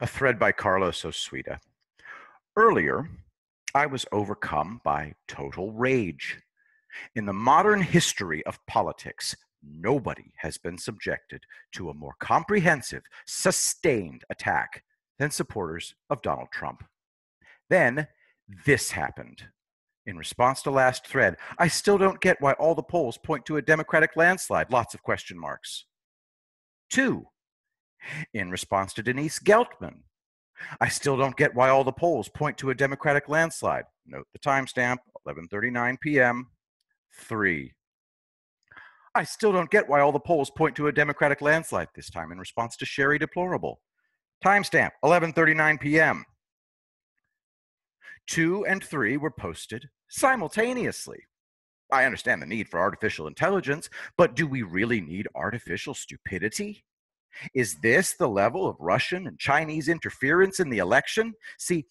A thread by Carlos Osuita. Earlier, I was overcome by total rage. In the modern history of politics, nobody has been subjected to a more comprehensive, sustained attack than supporters of Donald Trump. Then, this happened. In response to last thread, I still don't get why all the polls point to a Democratic landslide, lots of question marks. 2. In response to Denise Geltman, I still don't get why all the polls point to a Democratic landslide. Note the timestamp, 11:39 p.m. 3. I still don't get why all the polls point to a Democratic landslide, this time in response to Sherry Deplorable. Timestamp, 11:39 p.m. 2 and 3 were posted simultaneously. I understand the need for artificial intelligence, but do we really need artificial stupidity? Is this the level of Russian and Chinese interference in the election? See,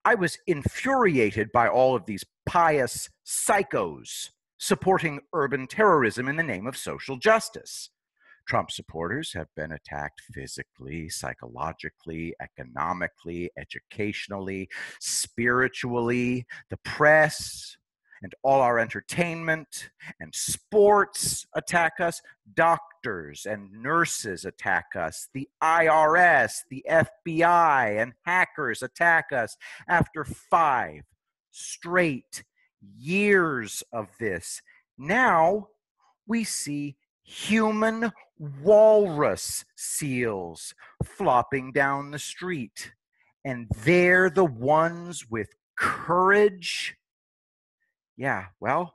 I was infuriated by all of these pious psychos supporting urban terrorism in the name of social justice. Trump supporters have been attacked physically, psychologically, economically, educationally, spiritually. The press and all our entertainment and sports attack us. Doctors and nurses attack us. The IRS, the FBI, and hackers attack us. After 5 straight years of this, now we see human walrus seals flopping down the street. And they're the ones with courage. Yeah, well,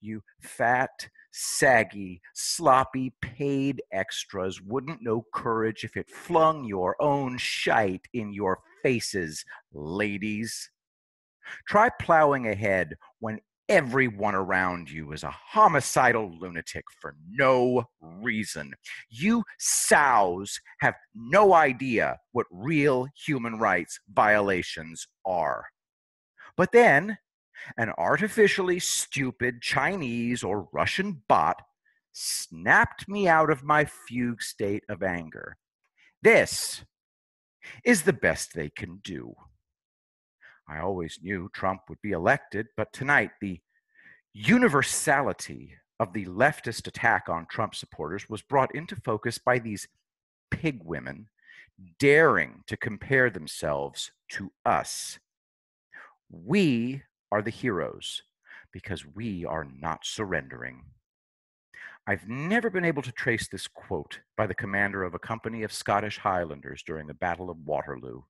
you fat, saggy, sloppy, paid extras wouldn't know courage if it flung your own shite in your faces, ladies. Try plowing ahead when everyone around you is a homicidal lunatic for no reason. You sows have no idea what real human rights violations are. But then, an artificially stupid Chinese or Russian bot snapped me out of my fugue state of anger. This is the best they can do. I always knew Trump would be elected, but tonight the universality of the leftist attack on Trump supporters was brought into focus by these pig women daring to compare themselves to us. We are the heroes because we are not surrendering. I've never been able to trace this quote by the commander of a company of Scottish Highlanders during the Battle of Waterloo.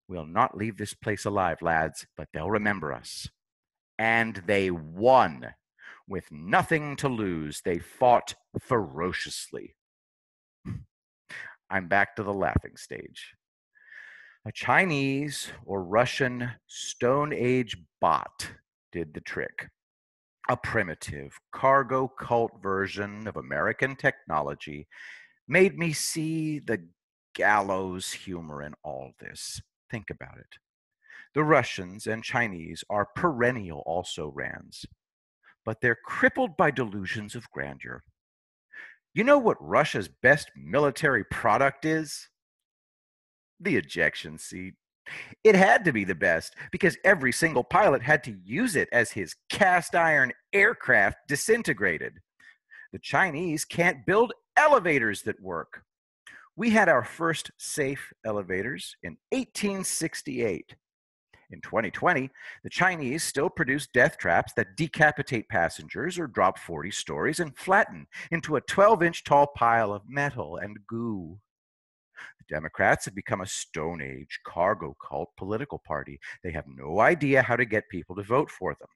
We'll not leave this place alive, lads, but they'll remember us. And they won. With nothing to lose, they fought ferociously. I'm back to the laughing stage. A Chinese or Russian Stone Age bot did the trick. A primitive cargo cult version of American technology made me see the gallows humor in all this. Think about it. The Russians and Chinese are perennial also-rans, but they're crippled by delusions of grandeur. You know what Russia's best military product is? The ejection seat. It had to be the best because every single pilot had to use it as his cast iron aircraft disintegrated. The Chinese can't build elevators that work. We had our first safe elevators in 1868. In 2020, the Chinese still produce death traps that decapitate passengers or drop 40 stories and flatten into a 12-inch tall pile of metal and goo. The Democrats have become a Stone Age cargo cult political party. They have no idea how to get people to vote for them.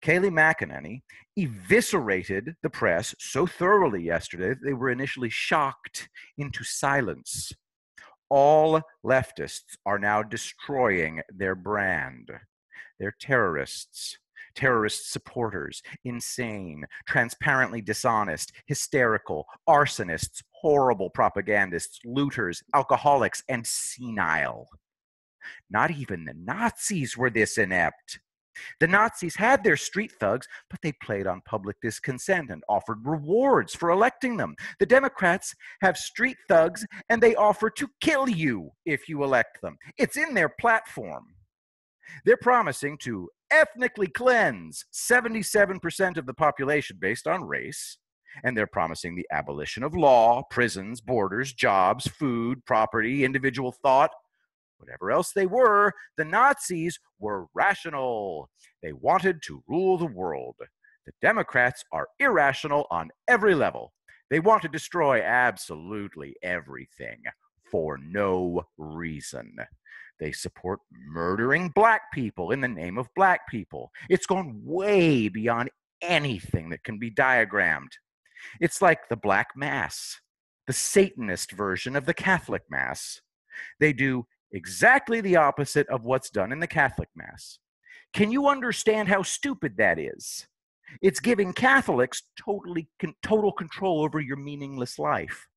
Kayleigh McEnany eviscerated the press so thoroughly yesterday that they were initially shocked into silence. All leftists are now destroying their brand. They're terrorists, terrorist supporters, insane, transparently dishonest, hysterical, arsonists, horrible propagandists, looters, alcoholics, and senile. Not even the Nazis were this inept. The Nazis had their street thugs, but they played on public discontent and offered rewards for electing them. The Democrats have street thugs, and they offer to kill you if you elect them. It's in their platform. They're promising to ethnically cleanse 77% of the population based on race, and they're promising the abolition of law, prisons, borders, jobs, food, property, individual thought. Whatever else they were, the Nazis were rational. They wanted to rule the world. The Democrats are irrational on every level. They want to destroy absolutely everything for no reason. They support murdering black people in the name of black people. It's gone way beyond anything that can be diagrammed. It's like the Black Mass, the Satanist version of the Catholic Mass. They do exactly the opposite of what's done in the Catholic Mass. Can you understand how stupid that is? It's giving Catholics total control over your meaningless life.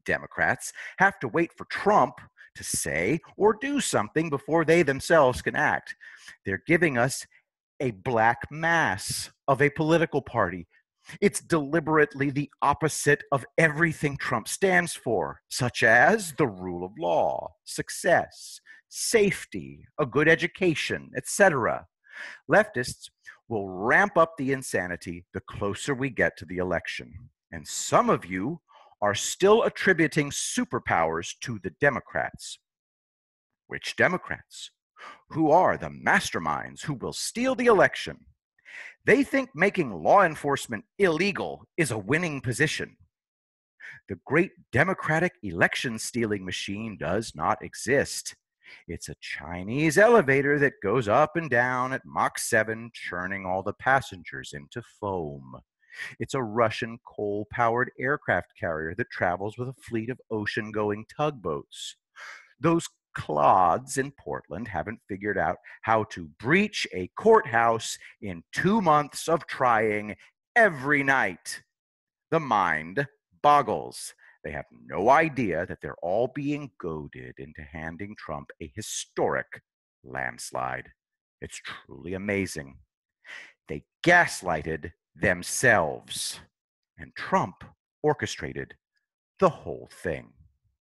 Democrats have to wait for Trump to say or do something before they themselves can act. They're giving us a black mass of a political party. It's deliberately the opposite of everything Trump stands for, such as the rule of law, success, safety, a good education, etc. Leftists will ramp up the insanity the closer we get to the election. And some of you are still attributing superpowers to the Democrats. Which Democrats? Who are the masterminds who will steal the election? They think making law enforcement illegal is a winning position. The great Democratic election stealing machine does not exist. It's a Chinese elevator that goes up and down at Mach 7, churning all the passengers into foam. It's a Russian coal-powered aircraft carrier that travels with a fleet of ocean-going tugboats. Those clods in Portland haven't figured out how to breach a courthouse in 2 months of trying every night. The mind boggles. They have no idea that they're all being goaded into handing Trump a historic landslide. It's truly amazing. They gaslighted themselves, and Trump orchestrated the whole thing.